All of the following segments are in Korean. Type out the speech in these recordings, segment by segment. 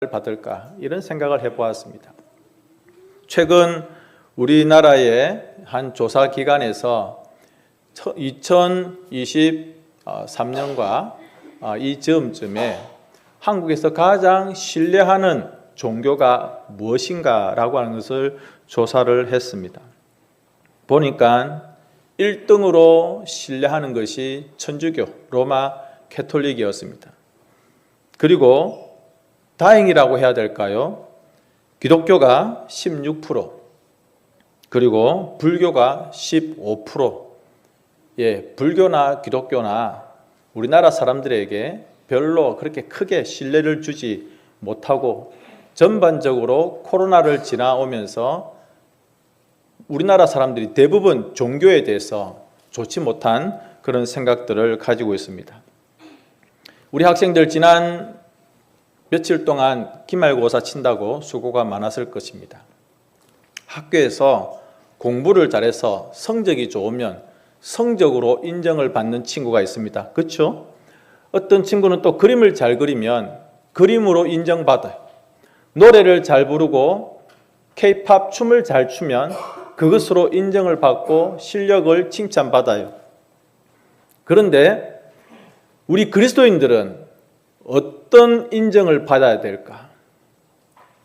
받을까 이런 생각을 해보았습니다. 최근 우리나라의 한 조사 기관에서 2023년과 이 즈음쯤에 한국에서 가장 신뢰하는 종교가 무엇인가 라고 하는 것을 조사를 했습니다. 보니까 1등으로 신뢰하는 것이 천주교 로마 캐톨릭이었습니다. 그리고 다행이라고 해야 될까요? 기독교가 16%, 그리고 불교가 15%. 불교나 기독교나 우리나라 사람들에게 별로 그렇게 크게 신뢰를 주지 못하고 전반적으로 코로나를 지나오면서 우리나라 사람들이 대부분 종교에 대해서 좋지 못한 그런 생각들을 가지고 있습니다. 우리 학생들 지난 며칠 동안 기말고사 친다고 수고가 많았을 것입니다. 학교에서 공부를 잘해서 성적이 좋으면 성적으로 인정을 받는 친구가 있습니다. 그렇죠? 어떤 친구는 또 그림을 잘 그리면 그림으로 인정받아요. 노래를 잘 부르고 K-팝 춤을 잘 추면 그것으로 인정을 받고 실력을 칭찬받아요. 그런데 우리 그리스도인들은 어떤 인정을 받아야 될까?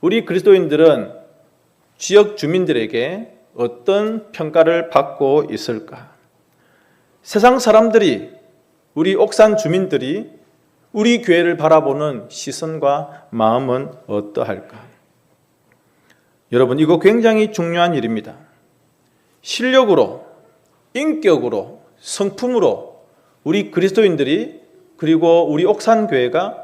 우리 그리스도인들은 지역 주민들에게 어떤 평가를 받고 있을까? 세상 사람들이, 우리 옥산 주민들이 우리 교회를 바라보는 시선과 마음은 어떠할까? 여러분, 이거 굉장히 중요한 일입니다. 실력으로, 인격으로, 성품으로 우리 그리스도인들이, 그리고 우리 옥산교회가,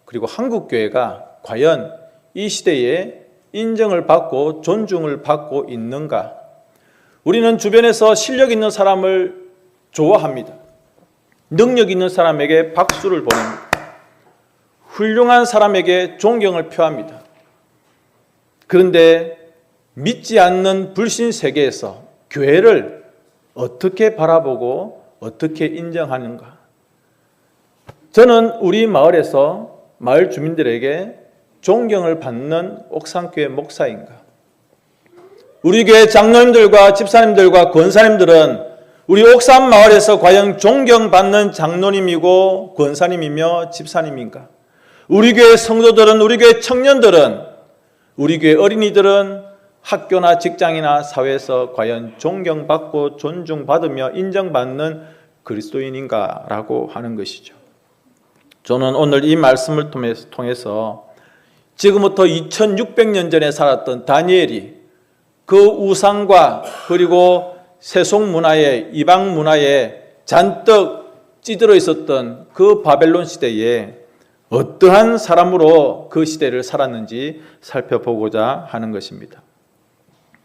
그리고 한국교회가 과연 이 시대에 인정을 받고 존중을 받고 있는가? 우리는 주변에서 실력 있는 사람을 좋아합니다. 능력 있는 사람에게 박수를 보냅니다. 훌륭한 사람에게 존경을 표합니다. 그런데 믿지 않는 불신 세계에서 교회를 어떻게 바라보고 어떻게 인정하는가? 저는 우리 마을에서 마을 주민들에게 존경을 받는 옥산교회 목사인가? 우리 교회 장로님들과 집사님들과 권사님들은 우리 옥산 마을에서 과연 존경받는 장로님이고 권사님이며 집사님인가? 우리 교회 성도들은, 우리 교회 청년들은, 우리 교회 어린이들은 학교나 직장이나 사회에서 과연 존경받고 존중받으며 인정받는 그리스도인인가라고 하는 것이죠. 저는 오늘 이 말씀을 통해서 지금부터 2600년 전에 살았던 다니엘이 그 우상과 그리고 세속 문화에, 이방 문화에 잔뜩 찌들어 있었던 그 바벨론 시대에 어떠한 사람으로 그 시대를 살았는지 살펴보고자 하는 것입니다.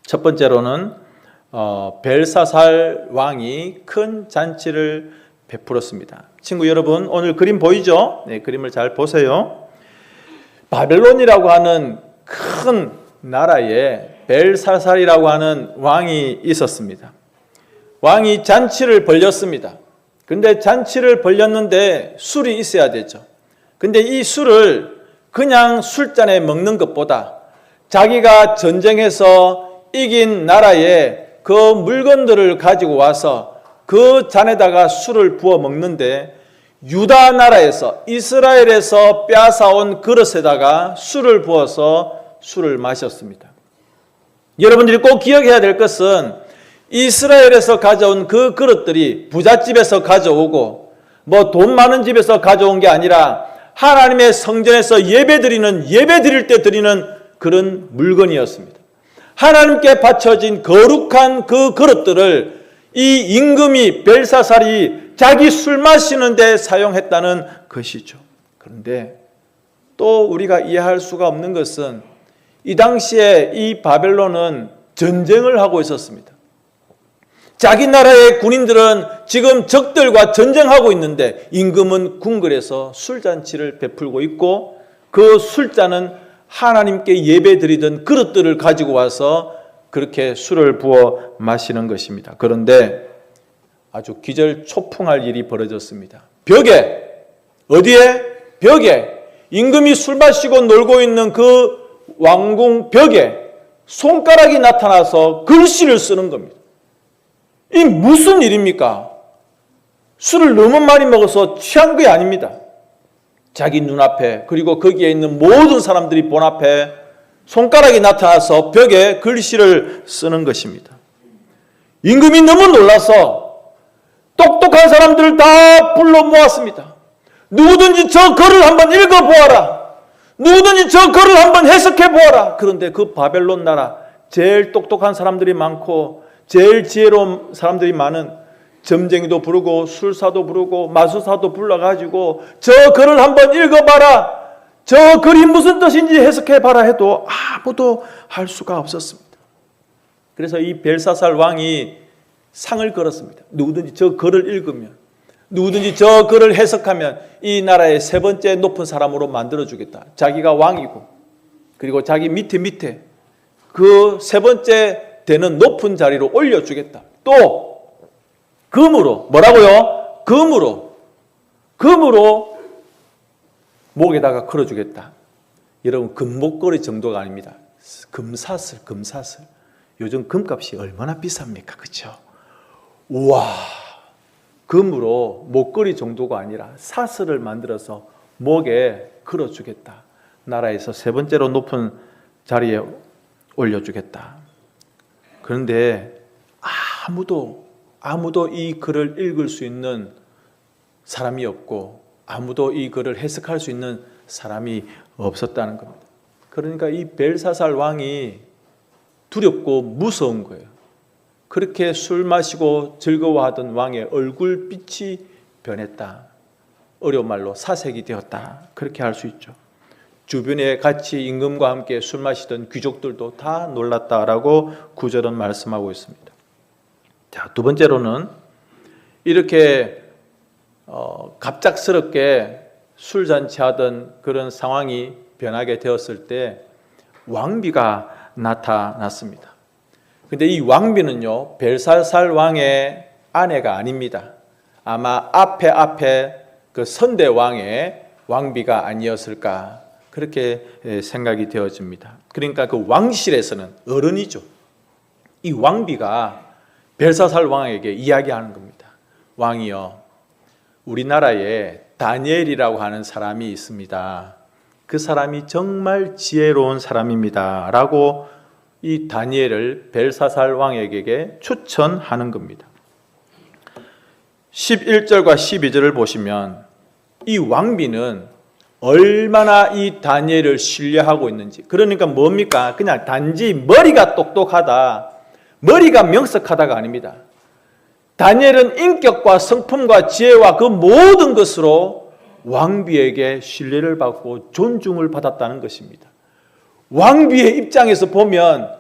첫 번째로는 벨사살 왕이 큰 잔치를 베풀었습니다. 친구 여러분, 오늘 그림 보이죠? 네, 그림을 잘 보세요. 바벨론이라고 하는 큰 나라에 벨사살이라고 하는 왕이 있었습니다. 왕이 잔치를 벌였습니다. 근데 잔치를 벌였는데 술이 있어야 되죠. 근데 이 술을 그냥 술잔에 먹는 것보다 자기가 전쟁에서 이긴 나라에 그 물건들을 가지고 와서 그 잔에다가 술을 부어 먹는데 유다 나라에서, 이스라엘에서 빼앗아온 그릇에다가 술을 부어서 술을 마셨습니다. 여러분들이 꼭 기억해야 될 것은 이스라엘에서 가져온 그 그릇들이 부잣집에서 가져오고 돈 많은 집에서 가져온 게 아니라 하나님의 성전에서 예배드릴 때 드리는 그런 물건이었습니다. 하나님께 바쳐진 거룩한 그 그릇들을 이 임금이 벨사살이 자기 술 마시는 데 사용했다는 것이죠. 그런데 또 우리가 이해할 수가 없는 것은 이 당시에 이 바벨론은 전쟁을 하고 있었습니다. 자기 나라의 군인들은 지금 적들과 전쟁하고 있는데 임금은 궁궐에서 술잔치를 베풀고 있고 그 술잔은 하나님께 예배드리던 그릇들을 가지고 와서 그렇게 술을 부어 마시는 것입니다. 그런데 아주 기절초풍할 일이 벌어졌습니다. 벽에, 어디에? 벽에 임금이 술 마시고 놀고 있는 그 왕궁 벽에 손가락이 나타나서 글씨를 쓰는 겁니다. 이 무슨 일입니까? 술을 너무 많이 먹어서 취한 게 아닙니다. 자기 눈앞에, 그리고 거기에 있는 모든 사람들이 본 앞에 손가락이 나타나서 벽에 글씨를 쓰는 것입니다. 임금이 너무 놀라서 똑똑한 사람들을 다 불러 모았습니다. 누구든지 저 글을 한번 읽어보아라. 누구든지 저 글을 한번 해석해보아라. 그런데 그 바벨론 나라 제일 똑똑한 사람들이 많고 제일 지혜로운 사람들이 많은 점쟁이도 부르고 술사도 부르고 마술사도 불러가지고 저 글을 한번 읽어봐라. 저 글이 무슨 뜻인지 해석해봐라 해도 아무도 할 수가 없었습니다. 그래서 이 벨사살 왕이 상을 걸었습니다. 누구든지 저 글을 읽으면, 누구든지 저 글을 해석하면 이 나라의 세 번째 높은 사람으로 만들어주겠다. 자기가 왕이고, 그리고 자기 밑에 그 세 번째 되는 높은 자리로 올려주겠다. 또 금으로, 뭐라고요? 금으로 목에다가 걸어주겠다. 여러분, 금목걸이 정도가 아닙니다. 금사슬. 요즘 금값이 얼마나 비쌉니까? 그렇죠? 우와, 금으로 목걸이 정도가 아니라 사슬을 만들어서 목에 걸어주겠다. 나라에서 세 번째로 높은 자리에 올려주겠다. 그런데 아무도 이 글을 읽을 수 있는 사람이 없고 아무도 이 글을 해석할 수 있는 사람이 없었다는 겁니다. 그러니까 이 벨사살 왕이 두렵고 무서운 거예요. 그렇게 술 마시고 즐거워하던 왕의 얼굴빛이 변했다. 어려운 말로 사색이 되었다. 그렇게 할 수 있죠. 주변에 같이 임금과 함께 술 마시던 귀족들도 다 놀랐다라고 구절은 말씀하고 있습니다. 자, 두 번째로는 이렇게 갑작스럽게 술잔치하던 그런 상황이 변하게 되었을 때 왕비가 나타났습니다. 근데 이 왕비는요, 벨사살 왕의 아내가 아닙니다. 아마 앞에 그 선대 왕의 왕비가 아니었을까 그렇게 생각이 되어집니다. 그러니까 그 왕실에서는 어른이죠. 이 왕비가 벨사살 왕에게 이야기하는 겁니다. 왕이여, 우리나라에 다니엘이라고 하는 사람이 있습니다. 그 사람이 정말 지혜로운 사람입니다. 라고 이 다니엘을 벨사살 왕에게 추천하는 겁니다. 11절과 12절을 보시면 이 왕비는 얼마나 이 다니엘을 신뢰하고 있는지, 그러니까 뭡니까? 그냥 단지 머리가 똑똑하다, 머리가 명석하다가 아닙니다. 다니엘은 인격과 성품과 지혜와 그 모든 것으로 왕비에게 신뢰를 받고 존중을 받았다는 것입니다. 왕비의 입장에서 보면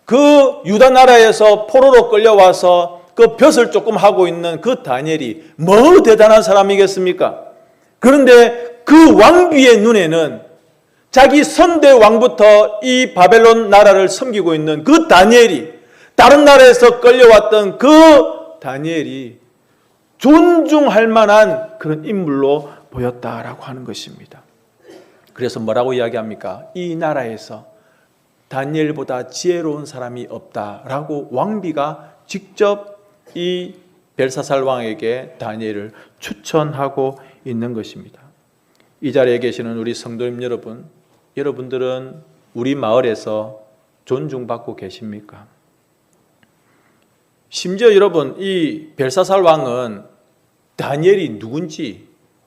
그 유다 나라에서 포로로 끌려와서 그 벼슬 조금 하고 있는 그 다니엘이 뭐 대단한 사람이겠습니까? 그런데 그 왕비의 눈에는 자기 선대 왕부터 이 바벨론 나라를 섬기고 있는 그 다니엘이, 다른 나라에서 끌려왔던 그 다니엘이 존중할 만한 그런 인물로 보였다라고 하는 것입니다. 그래서 뭐라고 이야기합니까? 이 나라에서 다니엘보다 지혜로운 사람이 없다라고 왕비가 직접 이 벨사살 왕에게 다니엘을 추천하고 있는 것입니다. 이 자리에 계시는 우리 성도님 여러분, 여러분들은 우리 마을에서 존중받고 계십니까? 심지어 여러분, 이 벨사살 왕은 다니엘이 누군지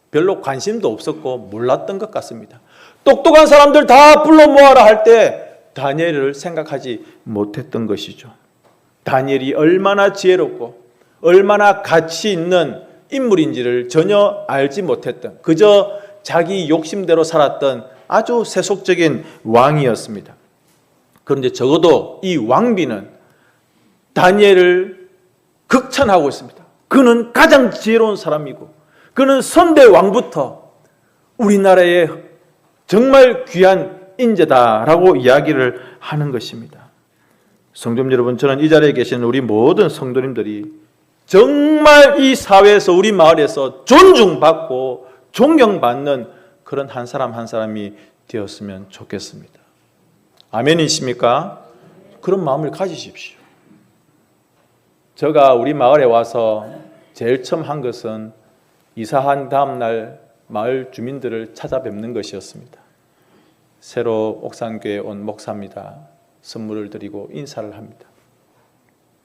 별로 관심도 없었고 몰랐던 것 같습니다. 똑똑한 사람들 다 불러 모아라 할 때 다니엘을 생각하지 못했던 것이죠. 다니엘이 얼마나 지혜롭고 얼마나 가치 있는 인물인지를 전혀 알지 못했던, 그저 자기 욕심대로 살았던 아주 세속적인 왕이었습니다. 그런데 적어도 이 왕비는 다니엘을 극찬하고 있습니다. 그는 가장 지혜로운 사람이고 그는 선대 왕부터 우리나라의 정말 귀한 인재다라고 이야기를 하는 것입니다. 성도님 여러분, 저는 이 자리에 계신 우리 모든 성도님들이 정말 이 사회에서, 우리 마을에서 존중받고 존경받는 그런 한 사람 한 사람이 되었으면 좋겠습니다. 아멘이십니까? 그런 마음을 가지십시오. 제가 우리 마을에 와서 제일 처음 한 것은 이사한 다음 날 마을 주민들을 찾아뵙는 것이었습니다. 새로 옥산교회에 온 목사입니다. 선물을 드리고 인사를 합니다.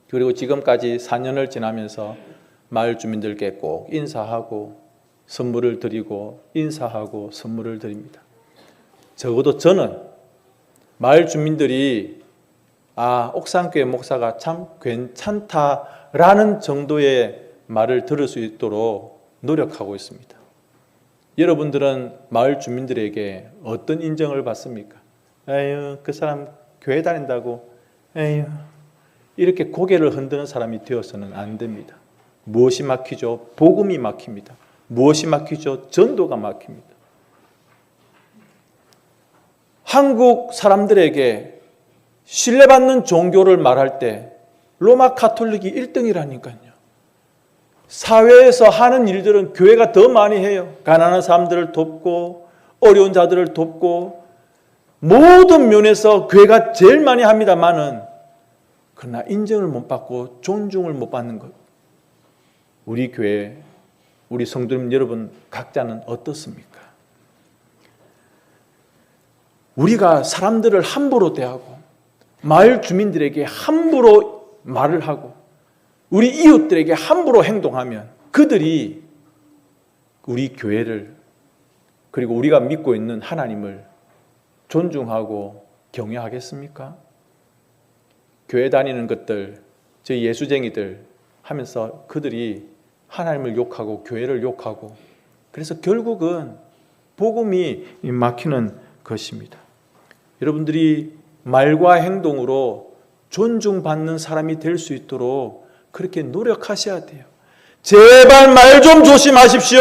그리고 지금까지 4년을 지나면서 마을 주민들께 꼭 인사하고 선물을 드리고 인사하고 선물을 드립니다. 적어도 저는 마을 주민들이 옥산교회 목사가 참 괜찮다라는 정도의 말을 들을 수 있도록 노력하고 있습니다. 여러분들은 마을 주민들에게 어떤 인정을 받습니까? 에휴, 그 사람 교회 다닌다고 에휴, 이렇게 고개를 흔드는 사람이 되어서는 안 됩니다. 무엇이 막히죠? 복음이 막힙니다. 무엇이 막히죠? 전도가 막힙니다. 한국 사람들에게 신뢰받는 종교를 말할 때 로마 가톨릭이 1등이라니까요. 사회에서 하는 일들은 교회가 더 많이 해요. 가난한 사람들을 돕고 어려운 자들을 돕고 모든 면에서 교회가 제일 많이 합니다만은 그러나 인정을 못 받고 존중을 못 받는 것. 우리 교회, 우리 성도님 여러분 각자는 어떻습니까? 우리가 사람들을 함부로 대하고 마을 주민들에게 함부로 말을 하고 우리 이웃들에게 함부로 행동하면 그들이 우리 교회를 그리고 우리가 믿고 있는 하나님을 존중하고 경외하겠습니까? 교회 다니는 것들, 저 예수쟁이들 하면서 그들이 하나님을 욕하고 교회를 욕하고 그래서 결국은 복음이 막히는 것입니다. 여러분들이 말과 행동으로 존중받는 사람이 될 수 있도록 그렇게 노력하셔야 돼요. 제발 말 좀 조심하십시오.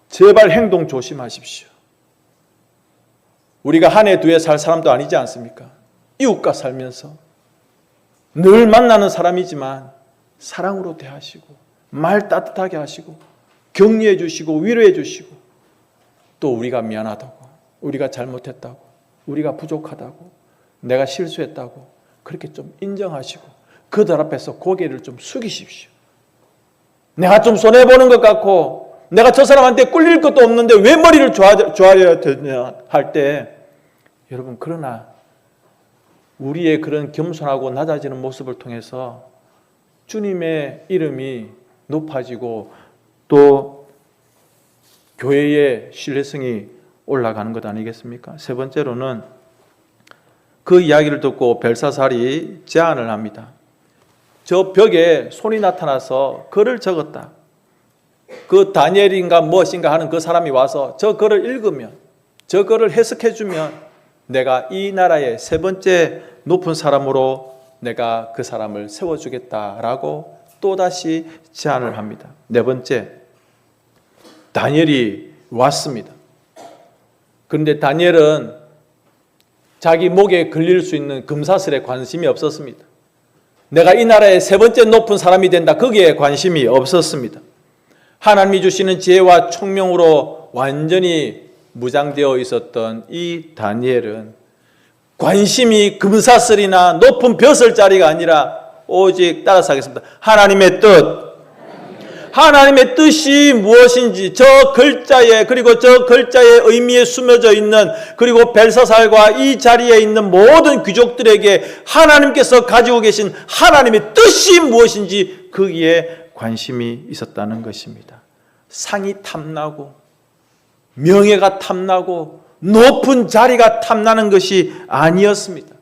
제발 행동 조심하십시오. 우리가 한 해 두 해 살 사람도 아니지 않습니까? 이웃과 살면서 늘 만나는 사람이지만 사랑으로 대하시고 말 따뜻하게 하시고 격려해 주시고 위로해 주시고 또 우리가 미안하다고 우리가 잘못했다고 우리가 부족하다고 내가 실수했다고 그렇게 좀 인정하시고 그들 앞에서 고개를 좀 숙이십시오. 내가 좀 손해보는 것 같고 내가 저 사람한테 꿀릴 것도 없는데 왜 머리를 조아려야 되냐 할 때 여러분 그러나 우리의 그런 겸손하고 낮아지는 모습을 통해서 주님의 이름이 높아지고 또 교회의 신뢰성이 올라가는 것 아니겠습니까? 세 번째로는 그 이야기를 듣고 벨사살이 제안을 합니다. 저 벽에 손이 나타나서 글을 적었다. 그 다니엘인가 무엇인가 하는 그 사람이 와서 저 글을 읽으면 저 글을 해석해 주면 내가 이 나라의 세 번째 높은 사람으로 내가 그 사람을 세워주겠다라고 또다시 제안을 합니다. 네 번째, 다니엘이 왔습니다. 그런데 다니엘은 자기 목에 걸릴 수 있는 금사슬에 관심이 없었습니다. 내가 이 나라의 세 번째 높은 사람이 된다. 거기에 관심이 없었습니다. 하나님이 주시는 지혜와 총명으로 완전히 무장되어 있었던 이 다니엘은 관심이 금사슬이나 높은 벼슬자리가 아니라 오직 따라서 하겠습니다. 하나님의 뜻. 하나님의 뜻이 무엇인지 저 글자에 그리고 저 글자의 의미에 숨어져 있는 그리고 벨사살과 이 자리에 있는 모든 귀족들에게 하나님께서 가지고 계신 하나님의 뜻이 무엇인지 거기에 관심이 있었다는 것입니다. 상이 탐나고 명예가 탐나고 높은 자리가 탐나는 것이 아니었습니다.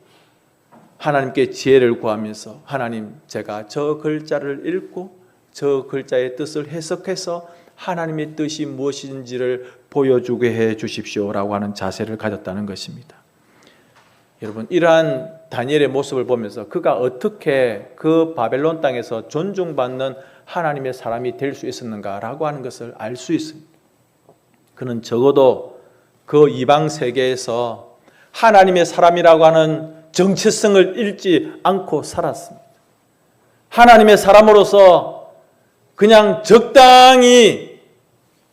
하나님께 지혜를 구하면서 하나님 제가 저 글자를 읽고 저 글자의 뜻을 해석해서 하나님의 뜻이 무엇인지를 보여주게 해 주십시오라고 하는 자세를 가졌다는 것입니다. 여러분 이러한 다니엘의 모습을 보면서 그가 어떻게 그 바벨론 땅에서 존중받는 하나님의 사람이 될 수 있었는가라고 하는 것을 알 수 있습니다. 그는 적어도 그 이방 세계에서 하나님의 사람이라고 하는 정체성을 잃지 않고 살았습니다. 하나님의 사람으로서 그냥 적당히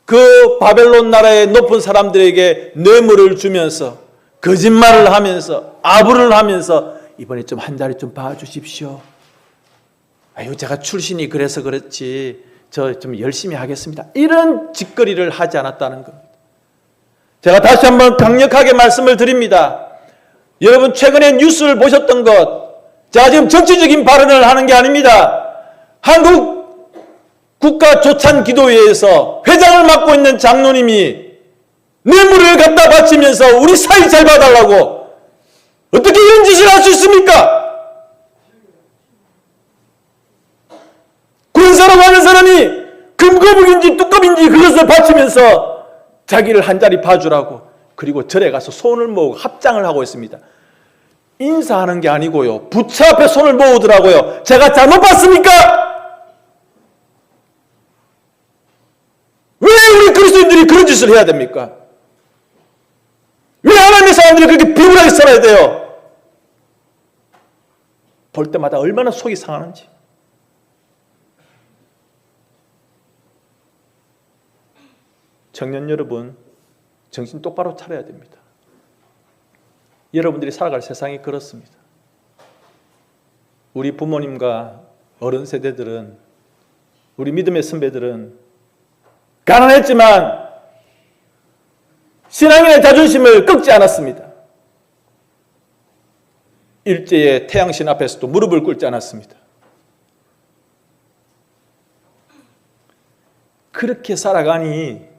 그 바벨론 나라의 높은 사람들에게 뇌물을 주면서 거짓말을 하면서 아부를 하면서 이번에 좀 한 자리 좀 봐주십시오. 아유, 제가 출신이 그래서 그렇지 저 좀 열심히 하겠습니다. 이런 짓거리를 하지 않았다는 겁니다. 제가 다시 한번 강력하게 말씀을 드립니다. 여러분 최근에 뉴스를 보셨던 것, 제가 지금 정치적인 발언을 하는 게 아닙니다. 한국 국가조찬기도회에서 회장을 맡고 있는 장로님이 뇌물을 갖다 바치면서 우리 사이 잘 봐달라고 어떻게 이런 짓을 할 수 있습니까? 군사라고 하는 사람이 금거북인지 뚜껑인지 그것을 바치면서 자기를 한 자리 봐주라고, 그리고 절에 가서 손을 모으고 합장을 하고 있습니다. 인사하는 게 아니고요, 부처 앞에 손을 모으더라고요. 제가 잘못 봤습니까? 왜 우리 그리스도인들이 그런 짓을 해야 됩니까? 왜 하나님의 사람들이 그렇게 비굴하게 살아야 돼요? 볼 때마다 얼마나 속이 상하는지. 청년 여러분, 정신 똑바로 차려야 됩니다. 여러분들이 살아갈 세상이 그렇습니다. 우리 부모님과 어른 세대들은, 우리 믿음의 선배들은 가난했지만 신앙인의 자존심을 꺾지 않았습니다. 일제의 태양신 앞에서도 무릎을 꿇지 않았습니다. 그렇게 살아가니,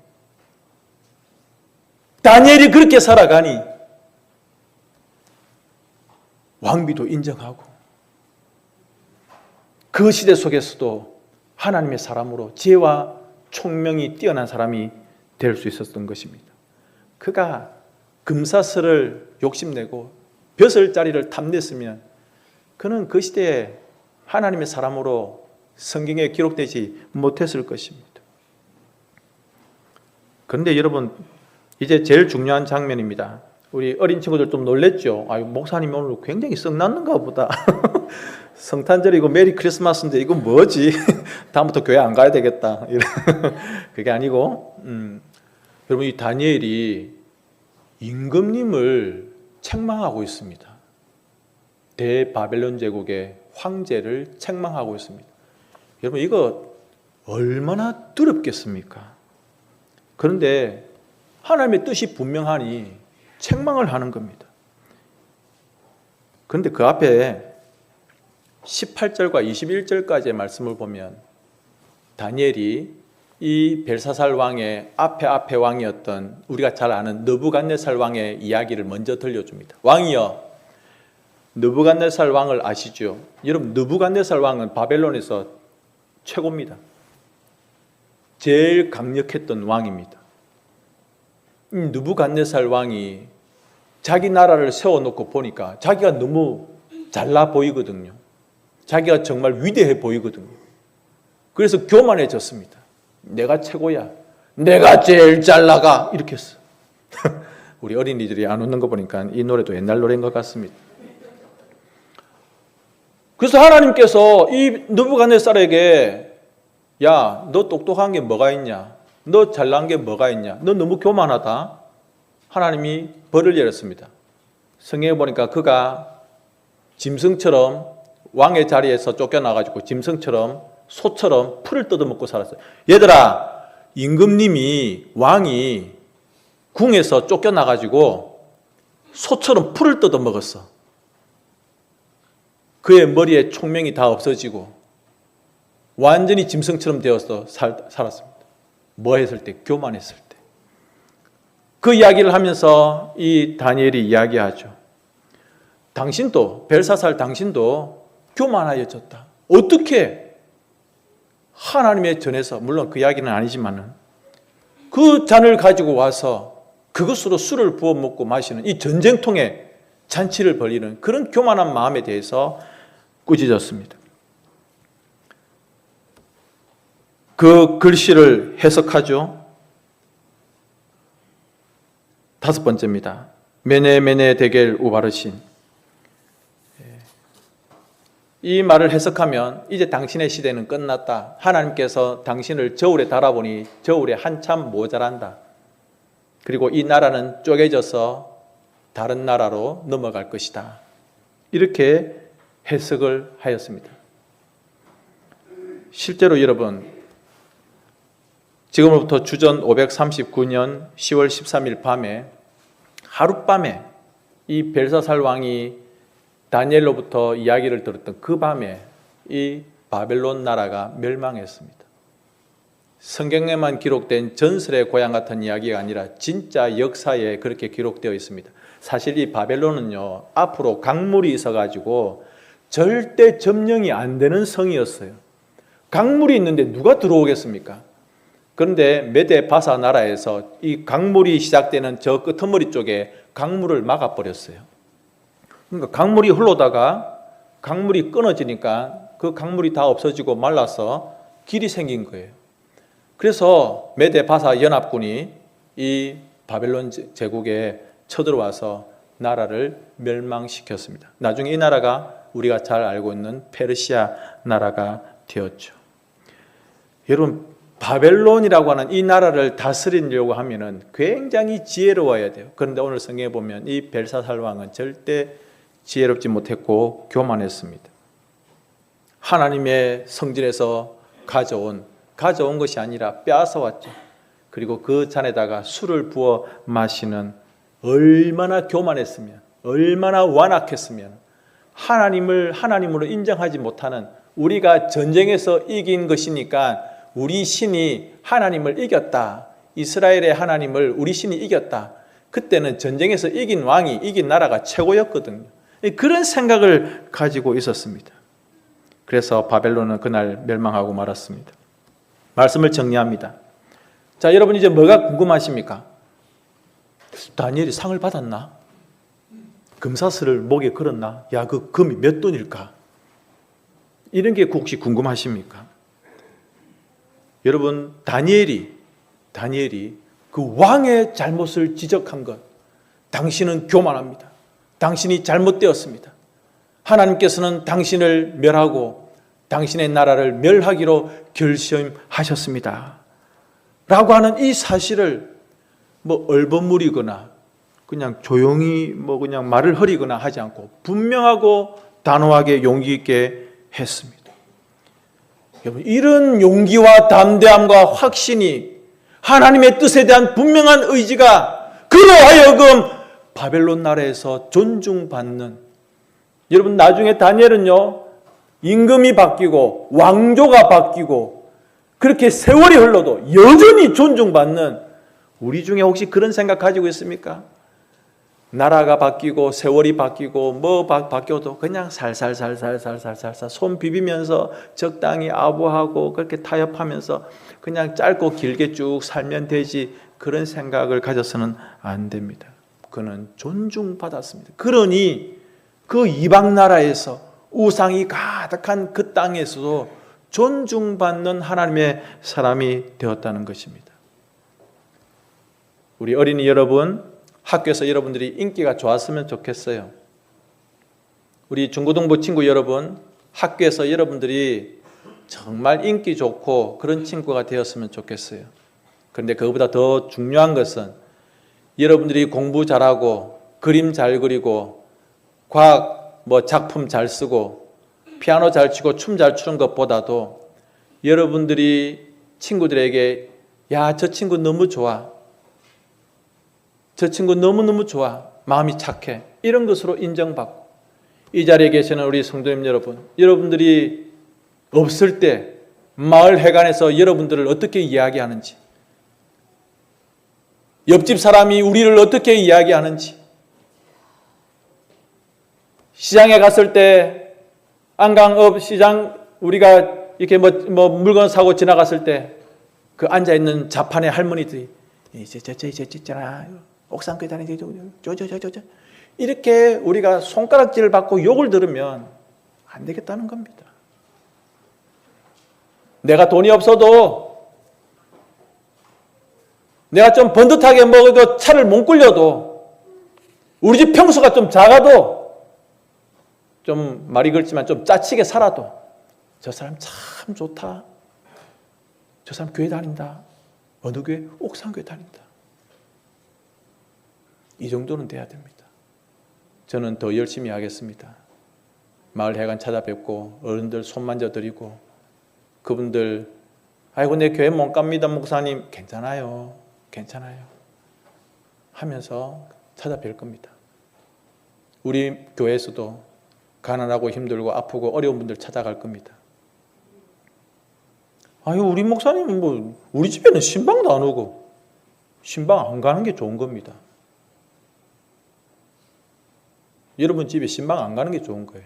다니엘이 그렇게 살아가니 왕비도 인정하고 그 시대 속에서도 하나님의 사람으로 지혜와 총명이 뛰어난 사람이 될 수 있었던 것입니다. 그가 금사슬을 욕심내고 벼슬자리를 탐냈으면 그는 그 시대에 하나님의 사람으로 성경에 기록되지 못했을 것입니다. 그런데 여러분, 이제 제일 중요한 장면입니다. 우리 어린 친구들 좀 놀랬죠? 아유, 목사님이 오늘 굉장히 썩났는가 보다. 성탄절이고 메리 크리스마스인데 이건 뭐지? 다음부터 교회 안 가야 되겠다. 그게 아니고, 여러분, 이 다니엘이 임금님을 책망하고 있습니다. 대바벨론 제국의 황제를 책망하고 있습니다. 여러분, 이거 얼마나 두렵겠습니까? 그런데 하나님의 뜻이 분명하니 책망을 하는 겁니다. 그런데 그 앞에 18절과 21절까지의 말씀을 보면 다니엘이 이 벨사살 왕의 앞에 왕이었던 우리가 잘 아는 느부갓네살 왕의 이야기를 먼저 들려줍니다. 왕이여, 느부갓네살 왕을 아시죠? 여러분, 느부갓네살 왕은 바벨론에서 최고입니다. 제일 강력했던 왕입니다. 느부갓네살 왕이 자기 나라를 세워놓고 보니까 자기가 너무 잘나 보이거든요. 자기가 정말 위대해 보이거든요. 그래서 교만해졌습니다. 내가 최고야, 내가 제일 잘 나가, 이렇게 했어. 우리 어린이들이 안 웃는 거 보니까 이 노래도 옛날 노래인 것 같습니다. 그래서 하나님께서 이 느부갓네살에게, 야, 너 똑똑한 게 뭐가 있냐? 너 잘난 게 뭐가 있냐? 너 너무 교만하다. 하나님이 벌을 내렸습니다. 성경에 보니까 그가 짐승처럼 왕의 자리에서 쫓겨나가지고 짐승처럼 소처럼 풀을 뜯어먹고 살았어요. 얘들아, 임금님이 왕이 궁에서 쫓겨나가지고 소처럼 풀을 뜯어먹었어. 그의 머리에 총명이 다 없어지고 완전히 짐승처럼 되어서 살았습니다. 뭐 했을 때? 교만했을 때. 그 이야기를 하면서 이 다니엘이 이야기하죠. 당신도, 벨사살 당신도 교만하여졌다. 어떻게 하나님의 전에서, 물론 그 이야기는 아니지만은 그 잔을 가지고 와서 그것으로 술을 부어 먹고 마시는 이 전쟁통에 잔치를 벌이는 그런 교만한 마음에 대해서 꾸짖었습니다. 그 글씨를 해석하죠. 5번째입니다. 메네 데겔 우바르신. 이 말을 해석하면 이제 당신의 시대는 끝났다. 하나님께서 당신을 저울에 달아보니 저울에 한참 모자란다. 그리고 이 나라는 쪼개져서 다른 나라로 넘어갈 것이다. 이렇게 해석을 하였습니다. 실제로 여러분, 지금으로부터 주전 539년 10월 13일 밤에 하룻밤에 이 벨사살 왕이 다니엘로부터 이야기를 들었던 그 밤에 이 바벨론 나라가 멸망했습니다. 성경에만 기록된 전설의 고향 같은 이야기가 아니라 진짜 역사에 그렇게 기록되어 있습니다. 사실 이 바벨론은요, 앞으로 강물이 있어가지고 절대 점령이 안 되는 성이었어요. 강물이 있는데 누가 들어오겠습니까? 그런데 메데 바사 나라에서 이 강물이 시작되는 저 끄트머리 쪽에 강물을 막아버렸어요. 그러니까 강물이 흘러다가 강물이 끊어지니까 그 강물이 다 없어지고 말라서 길이 생긴 거예요. 그래서 메데 바사 연합군이 이 바벨론 제국에 쳐들어와서 나라를 멸망시켰습니다. 나중에 이 나라가 우리가 잘 알고 있는 페르시아 나라가 되었죠. 여러분, 바벨론이라고 하는 이 나라를 다스리려고 하면은 굉장히 지혜로워야 돼요. 그런데 오늘 성경에 보면 이 벨사살 왕은 절대 지혜롭지 못했고 교만했습니다. 하나님의 성전에서 가져온 것이 아니라 빼앗아 왔죠. 그리고 그 잔에다가 술을 부어 마시는, 얼마나 교만했으면, 얼마나 완악했으면 하나님을 하나님으로 인정하지 못하는, 우리가 전쟁에서 이긴 것이니까 우리 신이 하나님을 이겼다, 이스라엘의 하나님을 우리 신이 이겼다. 그때는 전쟁에서 이긴 왕이, 이긴 나라가 최고였거든요. 그런 생각을 가지고 있었습니다. 그래서 바벨론은 그날 멸망하고 말았습니다. 말씀을 정리합니다. 자, 여러분 이제 뭐가 궁금하십니까? 다니엘이 상을 받았나? 금사슬을 목에 걸었나? 야, 그 금이 몇 돈일까? 이런 게 혹시 궁금하십니까? 여러분, 다니엘이 그 왕의 잘못을 지적한 것, 당신은 교만합니다. 당신이 잘못되었습니다. 하나님께서는 당신을 멸하고 당신의 나라를 멸하기로 결심하셨습니다. 라고 하는 이 사실을 얼버무리거나 그냥 조용히 그냥 말을 흐리거나 하지 않고 분명하고 단호하게 용기 있게 했습니다. 여러분, 이런 용기와 담대함과 확신이, 하나님의 뜻에 대한 분명한 의지가 그로 하여금 바벨론 나라에서 존중받는, 여러분 나중에 다니엘은요, 임금이 바뀌고 왕조가 바뀌고 그렇게 세월이 흘러도 여전히 존중받는, 우리 중에 혹시 그런 생각 가지고 있습니까? 나라가 바뀌고 세월이 바뀌고 바뀌어도 그냥 살살살살살살살살 손 비비면서 적당히 아부하고 그렇게 타협하면서 그냥 짧고 길게 쭉 살면 되지, 그런 생각을 가져서는 안 됩니다. 그는 존중받았습니다. 그러니 그 이방 나라에서 우상이 가득한 그 땅에서도 존중받는 하나님의 사람이 되었다는 것입니다. 우리 어린이 여러분, 학교에서 여러분들이 인기가 좋았으면 좋겠어요. 우리 중고등부 친구 여러분, 학교에서 여러분들이 정말 인기 좋고 그런 친구가 되었으면 좋겠어요. 그런데 그것보다 더 중요한 것은 여러분들이 공부 잘하고 그림 잘 그리고 과학 작품 잘 쓰고 피아노 잘 치고 춤 잘 추는 것보다도 여러분들이 친구들에게 야, 저 친구 너무 좋아, 저 친구 너무너무 좋아, 마음이 착해, 이런 것으로 인정받고, 이 자리에 계시는 우리 성도님 여러분, 여러분들이 없을 때 마을 회관에서 여러분들을 어떻게 이야기하는지, 옆집 사람이 우리를 어떻게 이야기하는지, 시장에 갔을 때 안강읍 시장 우리가 이렇게 물건 사고 지나갔을 때 그 앉아있는 자판의 할머니들이 있잖아, 옥상 계단에 저 이렇게 우리가 손가락질을 받고 욕을 들으면 안 되겠다는 겁니다. 내가 돈이 없어도, 내가 좀 번듯하게 차를 못 끌려도, 우리 집 평수가 좀 작아도 좀 말이 그렇지만 좀 짜치게 살아도 저 사람 참 좋다. 저 사람 교회 다닌다. 어느 교회? 옥상교회 다닌다. 이 정도는 돼야 됩니다. 저는 더 열심히 하겠습니다. 마을 회관 찾아뵙고 어른들 손 만져드리고 그분들 아이고 내 교회 못 갑니다 목사님. 괜찮아요. 괜찮아요. 하면서 찾아뵐 겁니다. 우리 교회에서도 가난하고 힘들고 아프고 어려운 분들 찾아갈 겁니다. 아유 우리 목사님은 뭐 우리 집에는 신방도 안 오고 신방 안 가는 게 좋은 겁니다. 여러분 집에 신방 안 가는 게 좋은 거예요.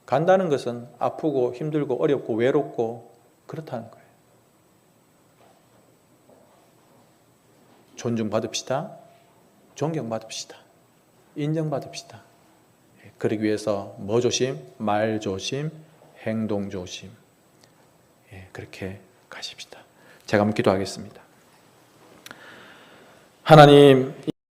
간다는 것은 아프고 힘들고 어렵고 외롭고 그렇다는 거예요. 존중받읍시다. 존경받읍시다. 인정받읍시다. 그러기 위해서 뭐 조심? 말 조심, 행동 조심. 그렇게 가십시다. 제가 한번 기도하겠습니다. 하나님